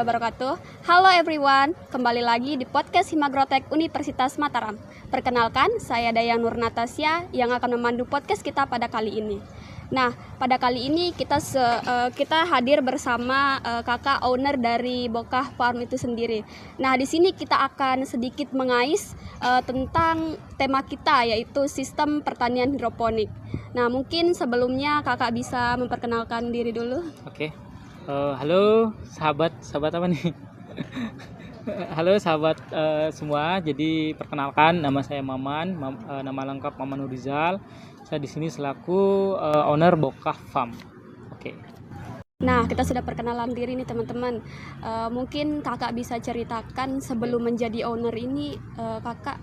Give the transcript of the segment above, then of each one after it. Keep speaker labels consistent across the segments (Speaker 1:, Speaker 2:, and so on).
Speaker 1: warahmatullahi wabarakatuh. Halo everyone, kembali lagi di podcast Himagrotek Universitas Mataram. Perkenalkan, saya Dayang Nur Natasya yang akan memandu podcast kita pada kali ini. Nah, pada kali ini kita hadir bersama kakak owner dari Bokah Farm itu sendiri. Nah, di sini kita akan sedikit mengais tentang tema kita, yaitu sistem pertanian hidroponik. Nah, mungkin sebelumnya kakak bisa memperkenalkan diri dulu.
Speaker 2: Oke. Halo sahabat apa nih? Halo sahabat semua. Jadi perkenalkan, nama saya Maman, nama lengkap Maman Nurizal. Saya di sini selaku owner Bokah Farm. Oke.
Speaker 1: Nah, kita sudah perkenalan diri nih teman-teman. Mungkin kakak bisa ceritakan sebelum menjadi owner ini kakak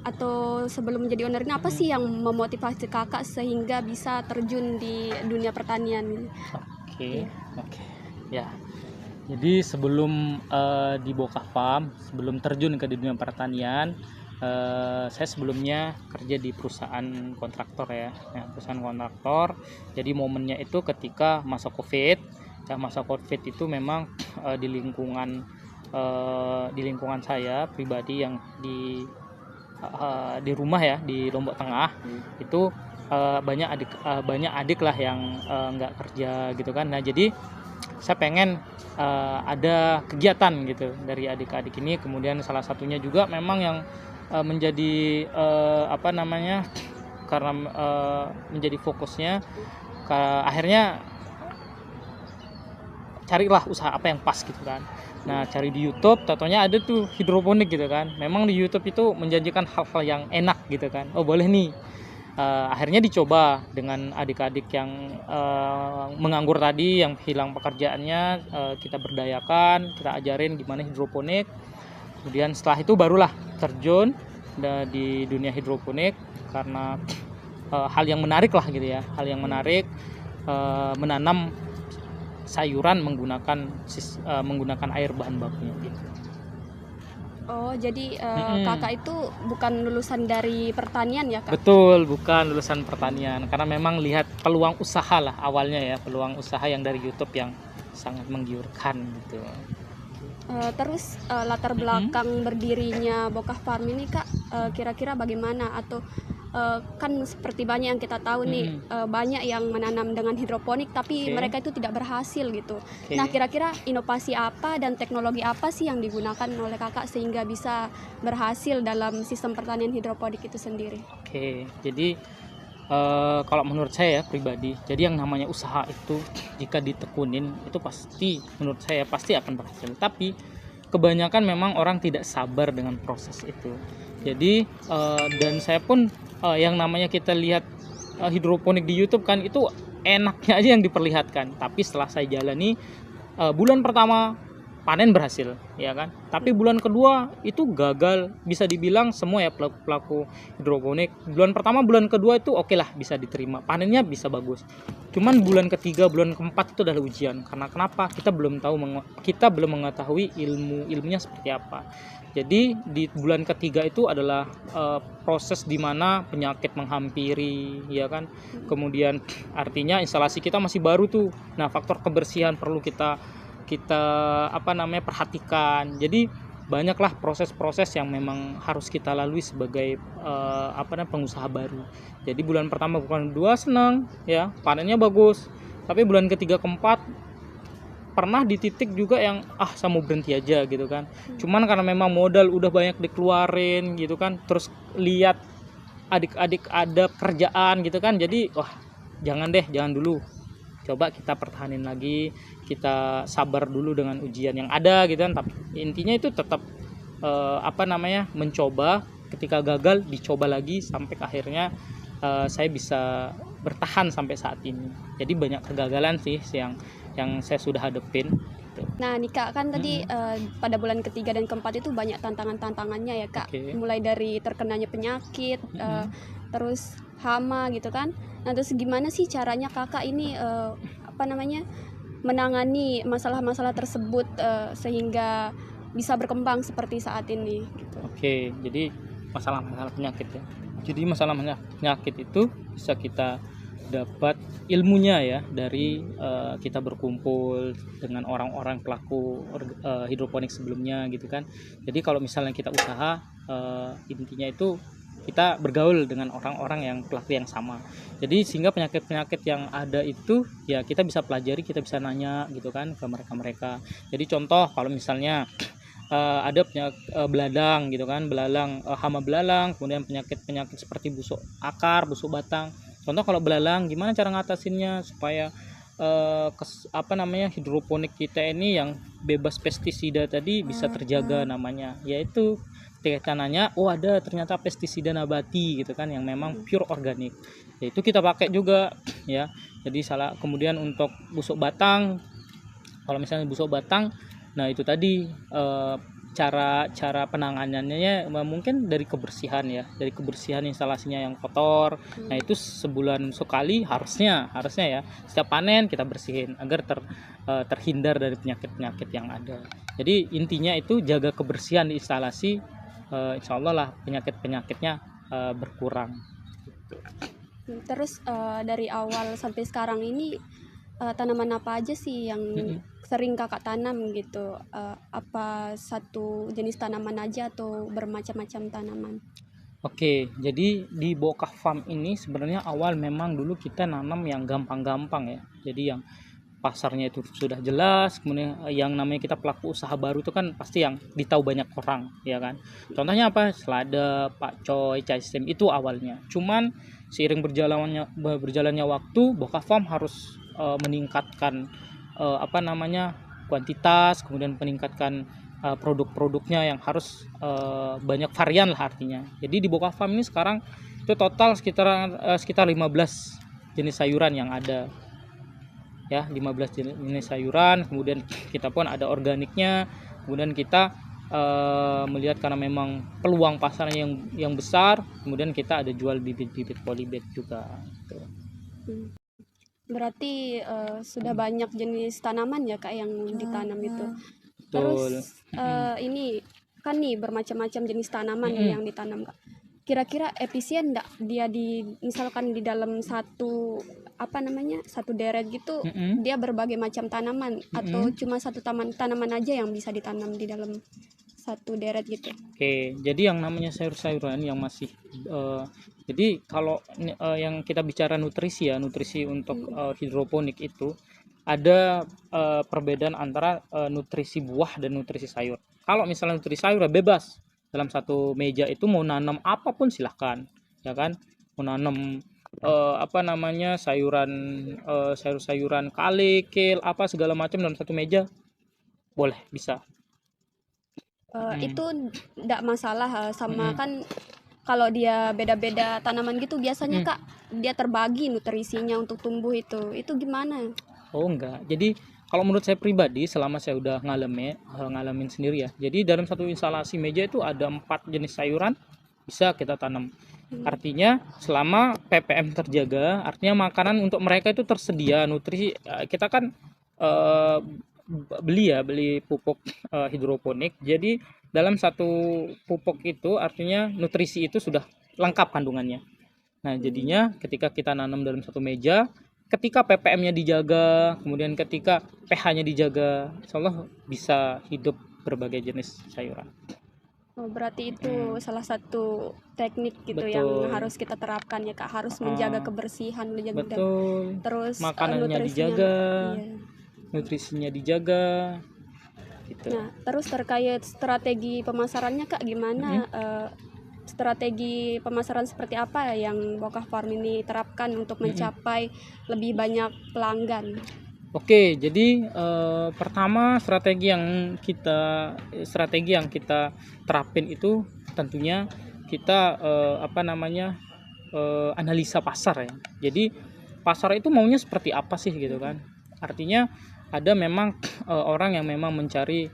Speaker 1: atau sebelum menjadi owner ini apa sih yang memotivasi kakak sehingga bisa terjun di dunia pertanian ini?
Speaker 2: Oke. Ya. Jadi sebelum di Bokah Farm, sebelum terjun ke dunia pertanian, saya sebelumnya kerja di perusahaan kontraktor ya, perusahaan kontraktor. Jadi momennya itu ketika masa COVID. Ya, masa COVID itu memang di lingkungan saya pribadi yang di rumah ya, di Lombok Tengah itu banyak adik lah yang nggak kerja gitu kan. Nah, jadi saya pengen ada kegiatan gitu dari adik-adik ini. Kemudian salah satunya juga memang yang menjadi karena menjadi fokusnya, akhirnya carilah usaha apa yang pas gitu kan. Nah, cari di YouTube, contohnya ada tuh hidroponik gitu kan. Memang di YouTube itu menjanjikan hal-hal yang enak gitu kan. Oh, boleh nih. Akhirnya dicoba dengan adik-adik yang menganggur tadi, yang hilang pekerjaannya, kita berdayakan, kita ajarin gimana hidroponik. Kemudian setelah itu barulah terjun di dunia hidroponik karena hal yang menarik lah gitu ya, hal yang menarik, menanam sayuran menggunakan air bahan bakunya gitu.
Speaker 1: Oh, jadi kakak itu bukan lulusan dari pertanian ya, Kak?
Speaker 2: Betul, bukan lulusan pertanian. Karena memang lihat peluang usaha lah awalnya ya, peluang usaha yang dari YouTube yang sangat menggiurkan gitu.
Speaker 1: Terus latar belakang berdirinya Bokah Farm ini, Kak, kira-kira bagaimana? Atau kan seperti banyak yang kita tahu nih, banyak yang menanam dengan hidroponik tapi mereka itu tidak berhasil gitu. Nah, kira-kira inovasi apa dan teknologi apa sih yang digunakan oleh kakak sehingga bisa berhasil dalam sistem pertanian hidroponik itu sendiri?
Speaker 2: Oke, jadi kalau menurut saya ya pribadi, jadi yang namanya usaha itu jika ditekunin itu pasti, menurut saya pasti akan berhasil. Tapi kebanyakan memang orang tidak sabar dengan proses itu. Jadi dan saya pun yang namanya kita lihat hidroponik di YouTube kan, itu enaknya aja yang diperlihatkan. Tapi setelah saya jalani, bulan pertama panen berhasil ya kan, tapi bulan kedua itu gagal, bisa dibilang semua ya pelaku hidroponik. Bulan pertama, bulan kedua itu oke lah, bisa diterima, panennya bisa bagus. Cuman bulan ketiga, bulan keempat itu adalah ujian. Karena kenapa? Kita belum mengetahui ilmunya seperti apa. Jadi di bulan ketiga itu adalah proses di mana penyakit menghampiri ya kan. Kemudian artinya instalasi kita masih baru tuh. Nah, faktor kebersihan perlu kita perhatikan. Jadi banyaklah proses-proses yang memang harus kita lalui sebagai pengusaha baru. Jadi bulan pertama, bulan kedua senang ya, panennya bagus. Tapi bulan ketiga keempat pernah di titik juga yang saya mau berhenti aja gitu kan. Cuman karena memang modal udah banyak dikeluarin gitu kan, terus lihat adik-adik ada kerjaan gitu kan, jadi jangan dulu, coba kita pertahanin lagi, kita sabar dulu dengan ujian yang ada gitu kan. Tapi intinya itu tetap mencoba. Ketika gagal dicoba lagi sampai akhirnya saya bisa bertahan sampai saat ini. Jadi banyak kegagalan sih yang saya sudah hadepin gitu.
Speaker 1: Nah, nih Kak, kan tadi pada bulan ketiga dan keempat itu banyak tantangannya ya, Kak. Mulai dari terkenanya penyakit, terus hama gitu kan. Nah, terus gimana sih caranya kakak ini menangani masalah-masalah tersebut sehingga bisa berkembang seperti saat ini gitu.
Speaker 2: Oke, jadi masalah penyakit ya. Jadi masalah penyakit itu bisa kita dapat ilmunya ya dari kita berkumpul dengan orang-orang pelaku hidroponik sebelumnya gitu kan. Jadi kalau misalnya kita usaha, intinya itu kita bergaul dengan orang-orang yang pelaku yang sama. Jadi sehingga penyakit-penyakit yang ada itu ya kita bisa pelajari, kita bisa nanya gitu kan ke mereka-mereka. Jadi contoh kalau misalnya ada penyakit beladang gitu kan, hama belalang, kemudian penyakit-penyakit seperti busuk akar, busuk batang. Contoh kalau belalang gimana cara ngatasinnya supaya hidroponik kita ini yang bebas pestisida tadi bisa terjaga namanya, yaitu ketika nanya, oh ada ternyata pestisida nabati gitu kan yang memang pure organik, yaitu kita pakai juga ya. Jadi kemudian untuk busuk batang, kalau misalnya busuk batang, nah itu tadi cara penanganannya mungkin dari kebersihan ya, dari kebersihan instalasinya yang kotor. Nah itu sebulan sekali harusnya ya setiap panen kita bersihin agar terhindar dari penyakit-penyakit yang ada. Jadi intinya itu jaga kebersihan di instalasi, insya Allah lah penyakit-penyakitnya berkurang.
Speaker 1: Terus dari awal sampai sekarang ini tanaman apa aja sih yang sering kakak tanam gitu? Apa satu jenis tanaman aja atau bermacam-macam tanaman?
Speaker 2: Oke, jadi di Bokah Farm ini sebenarnya awal memang dulu kita nanam yang gampang-gampang ya. Jadi yang pasarnya itu sudah jelas, kemudian yang namanya kita pelaku usaha baru itu kan pasti yang ditahu banyak orang, ya kan. Contohnya apa? Selada, pakcoy, caisem itu awalnya. Cuman seiring berjalannya waktu, Bokah Farm harus meningkatkan kuantitas, kemudian meningkatkan produk-produknya yang harus banyak varian lah artinya. Jadi di Bokah Farm ini sekarang itu total sekitar 15 jenis sayuran yang ada. Ya, 15 jenis sayuran, kemudian kita pun ada organiknya, kemudian kita melihat karena memang peluang pasarnya yang besar, kemudian kita ada jual bibit-bibit polybag juga gitu.
Speaker 1: Berarti sudah banyak jenis tanaman ya Kak yang ditanam itu.
Speaker 2: Betul.
Speaker 1: Terus ini kan nih bermacam-macam jenis tanaman yang ditanam Kak. Kira-kira efisien enggak dia misalkan di dalam satu deret gitu, dia berbagai macam tanaman atau cuma satu tanaman aja yang bisa ditanam di dalam satu deret gitu?
Speaker 2: Oke, jadi yang namanya sayur-sayuran yang masih jadi kalau yang kita bicara nutrisi untuk hidroponik itu ada perbedaan antara nutrisi buah dan nutrisi sayur. Kalau misalnya nutrisi sayur bebas, dalam satu meja itu mau nanam apapun silahkan, ya kan. Mau nanam sayur-sayuran kale, kale, apa segala macam dalam satu meja boleh, bisa.
Speaker 1: Itu enggak masalah sama kan kalau dia beda-beda tanaman gitu biasanya Kak dia terbagi nutrisinya untuk tumbuh itu gimana?
Speaker 2: Oh enggak, jadi kalau menurut saya pribadi selama saya udah ngalamin sendiri ya, jadi dalam satu instalasi meja itu ada 4 jenis sayuran bisa kita tanam. Artinya selama ppm terjaga, artinya makanan untuk mereka itu tersedia, nutrisi. Kita kan beli pupuk hidroponik, jadi dalam satu pupuk itu artinya nutrisi itu sudah lengkap kandungannya. Nah jadinya ketika kita nanam dalam satu meja, ketika ppm-nya dijaga, kemudian ketika pH-nya dijaga, insya Allah bisa hidup berbagai jenis sayuran.
Speaker 1: Oh, berarti itu salah satu teknik gitu. Betul. Yang harus kita terapkan ya Kak, harus menjaga kebersihan,
Speaker 2: betul.
Speaker 1: Terus
Speaker 2: makanannya dijaga, nutrisinya dijaga gitu.
Speaker 1: Nah, terus terkait strategi pemasarannya Kak gimana? Strategi pemasaran seperti apa yang Bokah Farm ini terapkan untuk mencapai lebih banyak pelanggan?
Speaker 2: Oke, jadi pertama strategi yang kita terapin itu tentunya kita analisa pasar ya. Jadi pasar itu maunya seperti apa sih gitu kan? Artinya ada memang orang yang memang mencari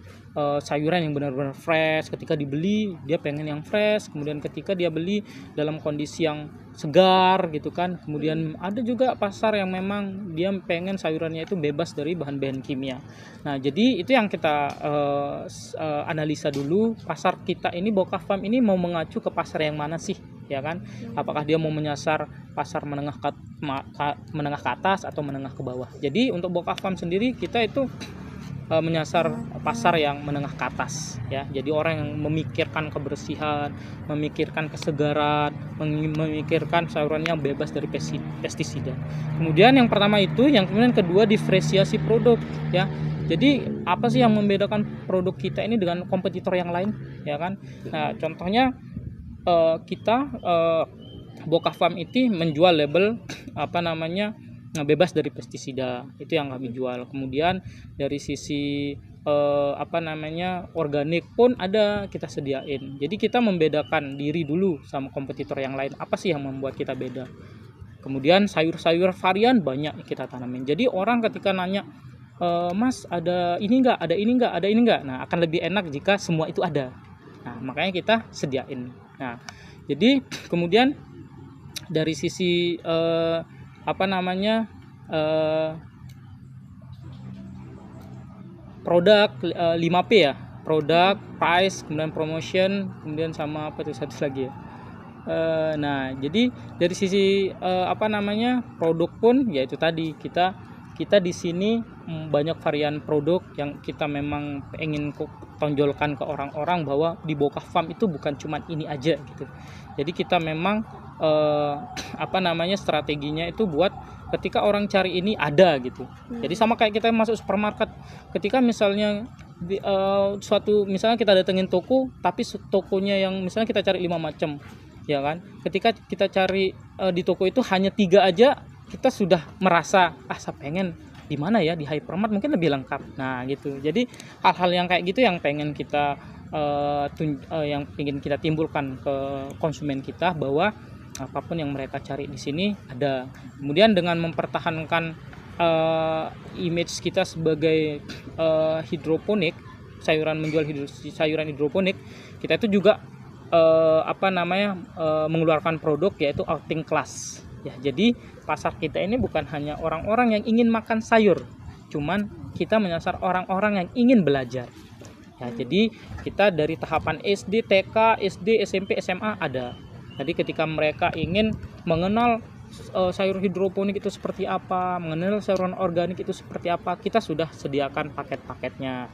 Speaker 2: sayuran yang benar-benar fresh. Ketika dibeli dia pengen yang fresh, kemudian ketika dia beli dalam kondisi yang segar gitu kan. Kemudian ada juga pasar yang memang dia pengen sayurannya itu bebas dari bahan-bahan kimia. Nah jadi itu yang kita analisa dulu, pasar kita ini Bokah Farm ini mau mengacu ke pasar yang mana sih ya kan? Apakah dia mau menyasar pasar menengah ke atas atau menengah ke bawah. Jadi untuk Boka Farm sendiri kita itu menyasar pasar yang menengah ke atas ya. Jadi orang yang memikirkan kebersihan, memikirkan kesegaran, memikirkan sayuran yang bebas dari pestisida. Kemudian yang pertama itu, yang kemudian kedua diferensiasi produk ya. Jadi apa sih yang membedakan produk kita ini dengan kompetitor yang lain ya kan? Nah, contohnya kita Boka Farm itu menjual label bebas dari pestisida, itu yang kami jual. Kemudian dari sisi organik pun ada kita sediain. Jadi kita membedakan diri dulu sama kompetitor yang lain. Apa sih yang membuat kita beda? Kemudian sayur-sayur varian banyak kita tanamin. Jadi orang ketika nanya, Mas ada ini enggak, ada ini enggak, ada ini enggak, nah akan lebih enak jika semua itu ada. Nah makanya kita sediain. Nah jadi kemudian dari sisi produk 5P ya, produk, price, kemudian promotion, kemudian sama apa tuh satu lagi ya. Nah jadi dari sisi produk pun ya itu tadi kita di sini banyak varian produk yang kita memang ingin tonjolkan ke orang-orang bahwa di Boka Farm itu bukan cuma ini aja gitu. Jadi kita memang strateginya itu buat ketika orang cari ini ada gitu. Jadi sama kayak kita masuk supermarket, ketika misalnya misalnya kita datengin toko tapi tokonya yang misalnya kita cari 5 macam ya kan, ketika kita cari di toko itu hanya 3 aja, kita sudah merasa saya pengen di mana ya, di hypermart mungkin lebih lengkap. Nah gitu. Jadi hal-hal yang kayak gitu yang pengen kita timbulkan ke konsumen kita, bahwa apapun yang mereka cari di sini ada. Kemudian dengan mempertahankan image kita sebagai hidroponik, menjual sayuran hidroponik, kita itu juga mengeluarkan produk yaitu outing class. Ya, jadi pasar kita ini bukan hanya orang-orang yang ingin makan sayur, cuman kita menyasar orang-orang yang ingin belajar. Ya, jadi kita dari tahapan SD, TK, SD, SMP, SMA ada. Jadi ketika mereka ingin mengenal sayur hidroponik itu seperti apa, mengenal sayuran organik itu seperti apa, kita sudah sediakan paket-paketnya.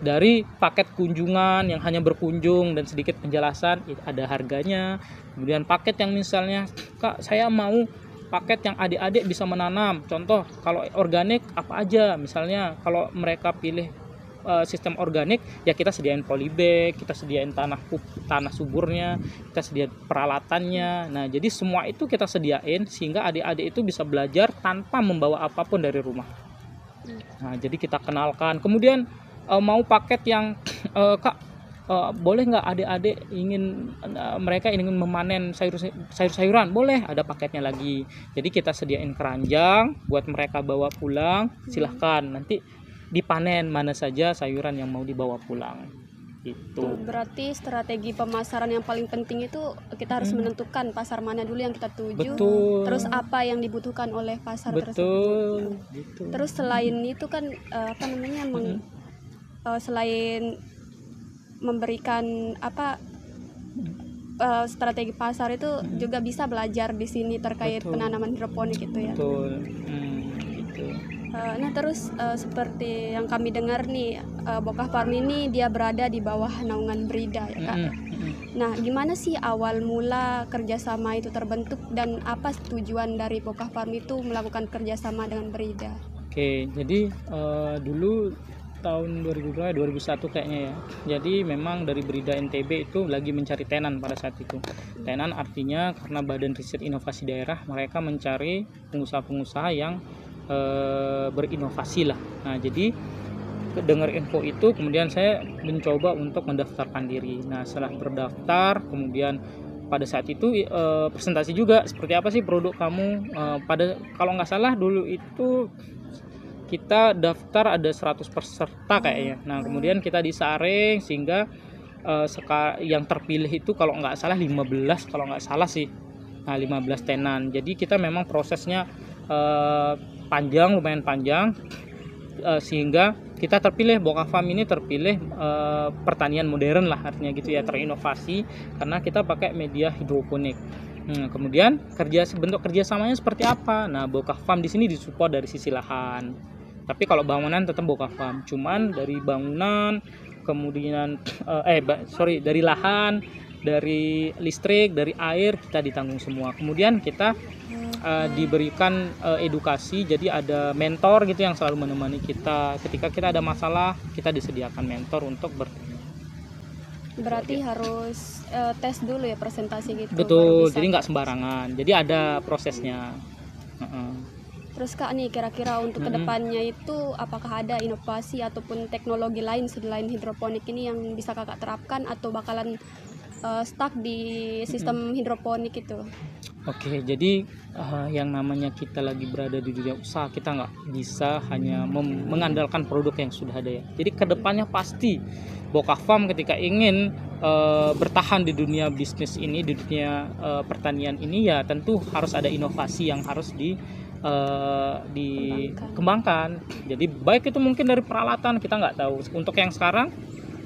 Speaker 2: Dari paket kunjungan yang hanya berkunjung dan sedikit penjelasan, ada harganya. Kemudian paket yang misalnya, Kak saya mau paket yang adik-adik bisa menanam, contoh kalau organik apa aja, misalnya kalau mereka pilih sistem organik ya kita sediain polybag, kita sediain tanah suburnya, kita sediain peralatannya. Nah jadi semua itu kita sediain sehingga adik-adik itu bisa belajar tanpa membawa apapun dari rumah. Nah jadi kita kenalkan. Kemudian mau paket yang Kak boleh nggak adik-adik mereka ingin memanen sayur-sayuran, boleh, ada paketnya lagi. Jadi kita sediain keranjang buat mereka bawa pulang, silahkan nanti dipanen mana saja sayuran yang mau dibawa pulang. Itu
Speaker 1: berarti strategi pemasaran yang paling penting itu kita harus menentukan pasar mana dulu yang kita tuju.
Speaker 2: Betul.
Speaker 1: Terus apa yang dibutuhkan oleh pasar
Speaker 2: Betul.
Speaker 1: tersebut.
Speaker 2: Gitu.
Speaker 1: Terus selain itu kan selain memberikan strategi pasar itu juga bisa belajar di sini terkait penanaman hidroponik itu ya.
Speaker 2: Betul. Gitu.
Speaker 1: Nah terus seperti yang kami dengar nih, Boka Farm ini dia berada di bawah naungan Brida ya Kak. Nah gimana sih awal mula kerjasama itu terbentuk dan apa tujuan dari Boka Farm itu melakukan kerjasama dengan Brida?
Speaker 2: Oke, jadi dulu tahun 2001 kayaknya ya. Jadi memang dari Brida NTB itu lagi mencari tenan pada saat itu. Tenan artinya karena Badan Riset Inovasi Daerah mereka mencari pengusaha-pengusaha yang berinovasi lah. Nah jadi dengar info itu kemudian saya mencoba untuk mendaftarkan diri. Nah setelah berdaftar kemudian pada saat itu presentasi juga seperti apa sih produk kamu. Kalau nggak salah dulu itu kita daftar ada 100 peserta kayaknya. Nah kemudian kita disaring sehingga yang terpilih itu kalau nggak salah 15 kalau nggak salah sih. Nah 15 tenan. Jadi kita memang prosesnya lumayan panjang sehingga kita terpilih, Boka Farm ini terpilih pertanian modern lah artinya gitu ya, terinovasi karena kita pakai media hidroponik. Kemudian bentuk kerjasamanya seperti apa? Nah, Boka Farm di sini disupport dari sisi lahan. Tapi kalau bangunan tetap Boka Farm. Cuman dari bangunan, kemudian dari lahan, dari listrik, dari air kita ditanggung semua. Kemudian kita diberikan edukasi, jadi ada mentor gitu yang selalu menemani kita. Ketika kita ada masalah, kita disediakan mentor untuk bertanya.
Speaker 1: Berarti harus tes dulu ya, presentasi gitu.
Speaker 2: Betul, jadi nggak sembarangan. Jadi ada prosesnya.
Speaker 1: Terus Kak nih, kira-kira untuk kedepannya itu apakah ada inovasi ataupun teknologi lain selain hidroponik ini yang bisa Kakak terapkan atau bakalan stuck di sistem hidroponik itu?
Speaker 2: Oke, jadi yang namanya kita lagi berada di dunia usaha, kita nggak bisa hanya mengandalkan produk yang sudah ada ya. Jadi kedepannya pasti Boka Farm ketika ingin bertahan di dunia bisnis ini, di dunia pertanian ini ya tentu harus ada inovasi yang harus dikembangkan. Jadi baik itu mungkin dari peralatan, kita nggak tahu. Untuk yang sekarang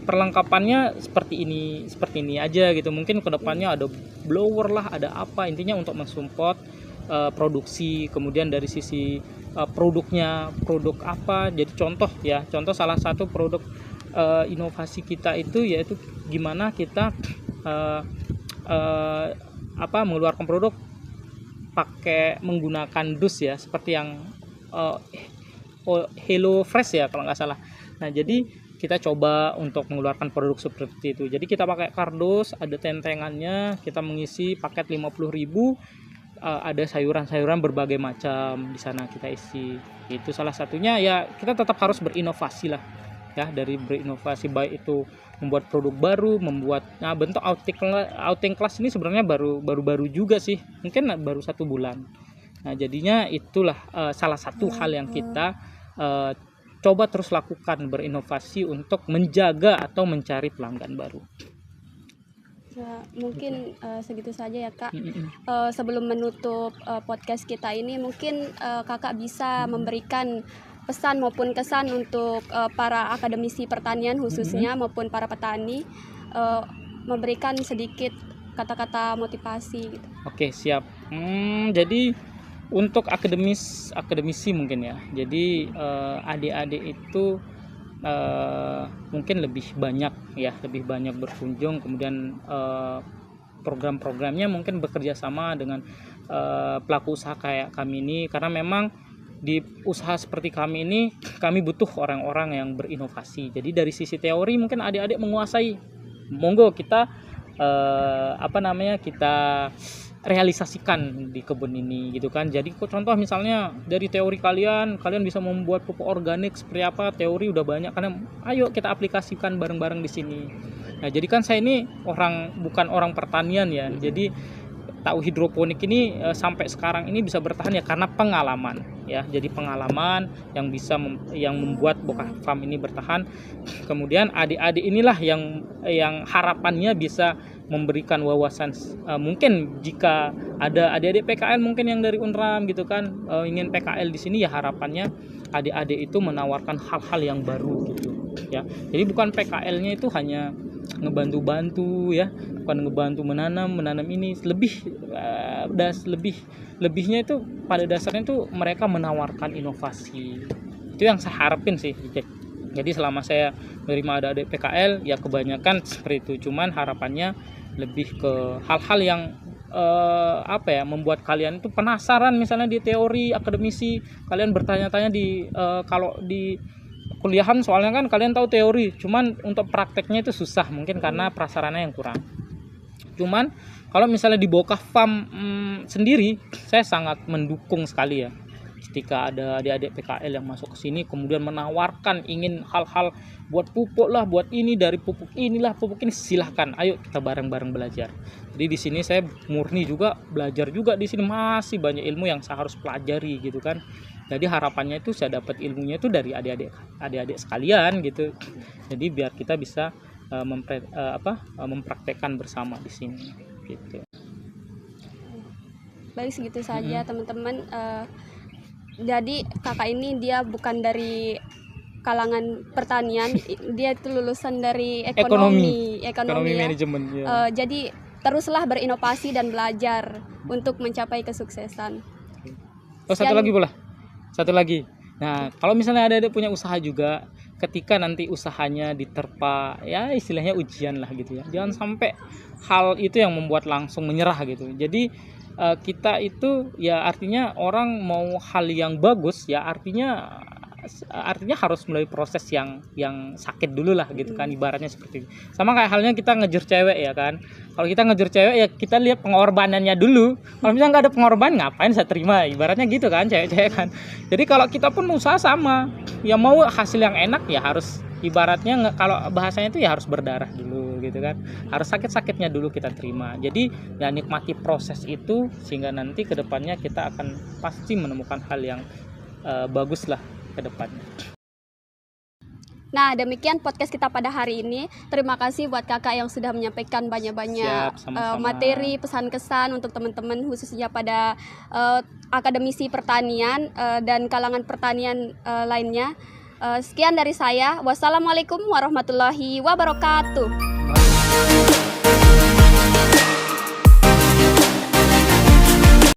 Speaker 2: perlengkapannya seperti ini aja gitu. Mungkin kedepannya ada blower lah, ada apa, intinya untuk mensupport produksi. Kemudian dari sisi produk apa, jadi contoh salah satu produk inovasi kita itu yaitu gimana kita mengeluarkan produk pakai menggunakan dus ya, seperti yang Hello Fresh ya kalau nggak salah. Nah, jadi kita coba untuk mengeluarkan produk seperti itu. Jadi kita pakai kardus, ada tentengannya, kita mengisi paket 50.000, ada sayuran-sayuran berbagai macam di sana kita isi. Itu salah satunya ya, kita tetap harus berinovasi lah. Ya, dari berinovasi baik itu membuat produk baru, bentuk outing class ini sebenarnya baru juga sih. Mungkin baru 1 bulan. Nah, jadinya itulah salah satu hal yang kita coba terus lakukan, berinovasi untuk menjaga atau mencari pelanggan baru.
Speaker 1: Ya, mungkin segitu saja ya Kak. Sebelum menutup podcast kita ini, mungkin Kakak bisa memberikan pesan maupun kesan untuk para akademisi pertanian khususnya maupun para petani, memberikan sedikit kata-kata motivasi gitu.
Speaker 2: Oke, siap. Jadi untuk akademisi mungkin ya. Jadi adik-adik itu mungkin lebih banyak berkunjung, kemudian program-programnya mungkin bekerja sama dengan pelaku usaha kayak kami ini, karena memang di usaha seperti kami ini kami butuh orang-orang yang berinovasi. Jadi dari sisi teori mungkin adik-adik menguasai, monggo kita kita realisasikan di kebun ini gitu kan. Jadi contoh misalnya dari teori kalian bisa membuat pupuk organik seperti apa, teori udah banyak, karena ayo kita aplikasikan bareng-bareng di sini. Nah, jadi kan saya ini bukan orang pertanian ya. Jadi tahu hidroponik ini sampai sekarang ini bisa bertahan ya karena pengalaman ya. Jadi pengalaman yang bisa yang membuat Boka Farm ini bertahan. Kemudian adik-adik inilah yang harapannya bisa memberikan wawasan, mungkin jika ada adik-adik PKL mungkin yang dari Unram gitu kan, ingin PKL di sini ya, harapannya adik-adik itu menawarkan hal-hal yang baru gitu ya. Jadi bukan PKL-nya itu hanya ngebantu-bantu ya, bukan ngebantu menanam ini, lebihnya itu pada dasarnya itu mereka menawarkan inovasi. Itu yang saya harapin sih. Jadi selama saya menerima adik-adik PKL ya kebanyakan seperti itu. Cuman harapannya lebih ke hal-hal yang membuat kalian itu penasaran, misalnya di teori akademisi kalian bertanya-tanya kalau di kuliahan, soalnya kan kalian tahu teori, cuman untuk prakteknya itu susah mungkin karena prasarana yang kurang. Cuman kalau misalnya di Boka Farm sendiri, saya sangat mendukung sekali ya ketika ada adik-adik PKL yang masuk ke sini kemudian menawarkan ingin hal-hal buat pupuk lah, buat ini, dari pupuk ini, silahkan, ayo kita bareng-bareng belajar. Jadi di sini saya murni juga belajar juga, di sini masih banyak ilmu yang saya harus pelajari gitu kan. Jadi harapannya itu saya dapat ilmunya itu dari adik-adik sekalian gitu. Jadi biar kita bisa mempraktekkan bersama di sini gitu.
Speaker 1: Baik, segitu saja teman-teman. Jadi kakak ini dia bukan dari kalangan pertanian, dia itu lulusan dari
Speaker 2: Ekonomi
Speaker 1: ya.
Speaker 2: manajemen ya.
Speaker 1: Jadi teruslah berinovasi dan belajar untuk mencapai kesuksesan.
Speaker 2: Satu lagi. Nah, kalau misalnya ada punya usaha juga, ketika nanti usahanya diterpa, ya istilahnya ujian lah gitu ya. Jangan sampai hal itu yang membuat langsung menyerah gitu. Jadi kita itu ya artinya orang mau hal yang bagus ya artinya harus melalui proses yang sakit dulu lah gitu kan, ibaratnya seperti itu. Sama kayak halnya kita ngejar cewek ya kan. Kalau kita ngejar cewek ya kita lihat pengorbanannya dulu. Kalau misalnya nggak ada pengorbanan ngapain saya terima, ibaratnya gitu kan cewek-cewek kan. Jadi kalau kita pun usaha sama, ya mau hasil yang enak ya harus ibaratnya kalau bahasanya itu ya harus berdarah dulu gitu kan, harus sakit-sakitnya dulu kita terima. Jadi ya nikmati proses itu sehingga nanti kedepannya kita akan pasti menemukan hal yang bagus lah ke depannya.
Speaker 1: Nah, demikian podcast kita pada hari ini. Terima kasih buat kakak yang sudah menyampaikan banyak-banyak materi, pesan-kesan untuk teman-teman khususnya pada akademisi pertanian dan kalangan pertanian lainnya. Sekian dari saya. Wassalamualaikum warahmatullahi wabarakatuh.